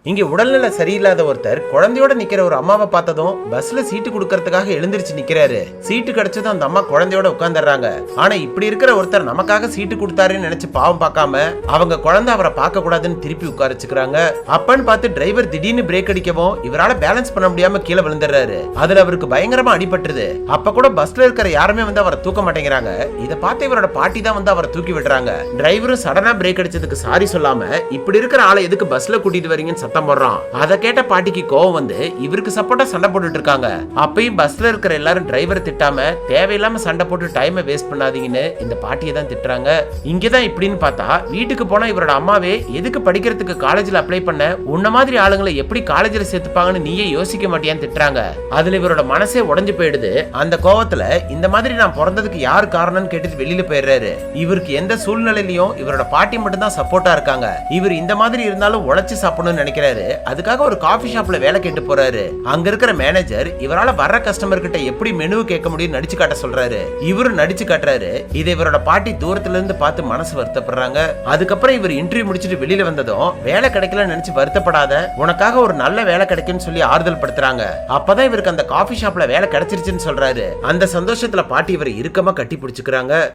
இங்க உடல்நிலை சரியில்லாத ஒருத்தர் குழந்தையோட நிக்கிற ஒரு அம்மாவை பார்த்ததும் பஸ்ல சீட்டு கொடுக்கறதுக்காக எழுந்திருச்சு நிக்கிறாரு. சீட்டு கிடைச்சதும் அந்த அம்மா குழந்தையோட உட்கார்ந்துறாங்க. ஆனா இப்படி இருக்கிற ஒருத்தர் நமக்காக சீட்டு கொடுத்தாருன்னு நினைச்சு பாவம் பார்க்காம அவங்க குழந்தை அவரை பார்க்க கூடாதுன்னு திருப்பி உட்காரச்சுக்கிறாங்க. அப்பன்னு பார்த்து டிரைவர் திடீர்னு பிரேக் அடிக்கவும் இவரால பேலன்ஸ் பண்ண முடியாம கீழே விழுந்துடுறாரு. அதுல அவருக்கு பயங்கரமா அடிபட்டுருது. அப்ப கூட பஸ்ல இருக்கிற யாருமே வந்து அவரை தூக்க மாட்டேங்கிறாங்க. இதை பார்த்து இவரோட பாட்டி தான் வந்து அவரை தூக்கி விடுறாங்க. டிரைவரும் சடனா பிரேக் அடிச்சதுக்கு சாரி சொல்லாம இப்படி இருக்கிற ஆளை எதுக்கு பஸ்ல கூட்டிட்டு வரீங்கன்னு சத்தம் போடுறான். அத கேட்ட பாட்டிக்கு கோவம் வந்து இவருக்கு சப்போர்ட்டா சண்டை போட்டுட்டு இருக்காங்க. அப்பயும் பஸ்ல இருக்கிற எல்லாரும் டிரைவரை திட்டாம தேவையில்லாம சண்டை போட்டு டைமை வேஸ்ட் பண்ணாதீங்கன்னு இந்த பாட்டியை தான் திட்டுறாங்க. இங்கதான் இப்படின்னு பார்த்தா வீட்டுக்கு போனா இவரோட அம்மாவே எதுக்கு படிக்கிறதுக்கு காலேஜ்ல அப்ளை பண்ண உன்ன மாதிரி ஆளுங்களை எப்படி காலேஜ்ல சேர்த்துப்பாங்கன்னு நீயே யோசிக்க மாட்டியான்னு திட்டுறாங்க. அதுல இவரோட மனசே உடைஞ்சு போயிடுது. அந்த கோவத்துல இந்த மாதிரி நான் பிறந்ததுக்கு யார் காரணம்னு கேட்டுட்டு வெளியில போயிடுறாரு. இவருக்கு எந்த சூழ்நிலையிலயும் இவரோட பாட்டி மட்டும் தான் சப்போர்ட்டா இருக்காங்க. இவர் இந்த மாதிரி இருந்தாலும் உழைச்சு சாப்பிடணும்னு நினைக்கிறாரு. அதுக்காக ஒரு காஃபி ஷாப்ல வேலை கேட்டு போறாரு. அங்க இருக்கிற மேனேஜர் இவரால வர்ற கஸ்டமர் கிட்ட எப்படி மெனு கேட்க முடியும் நடிச்சு காட்ட சொல்றாரு. இவரு நடிச்சு காட்டுறாரு. இதை இவரோட பாட்டி தூரத்துல இருந்து பார்த்து மனசு வருத்தப்படுறாங்க. அதுக்கப்புறம் இவர் இன்டர்வியூ முடிச்சிட்டு வெளியில வந்ததும் வேலை கிடைக்கலன்னு நினைச்சு வருத்தப்படாத, உனக்காக ஒரு நல்ல வேலை கிடைக்கும்னு சொல்லி ஆறுதல் படுத்துறாங்க. அப்பதான் இவருக்கு அந்த காஃபி ஷாப்ல வேலை கிடைச்சிருச்சுன்னு சொல்றாரு. அந்த சந்தோஷத்துல பாட்டி இவரை இறுக்கமா கட்டி பிடிச்சுக்கிறாங்க.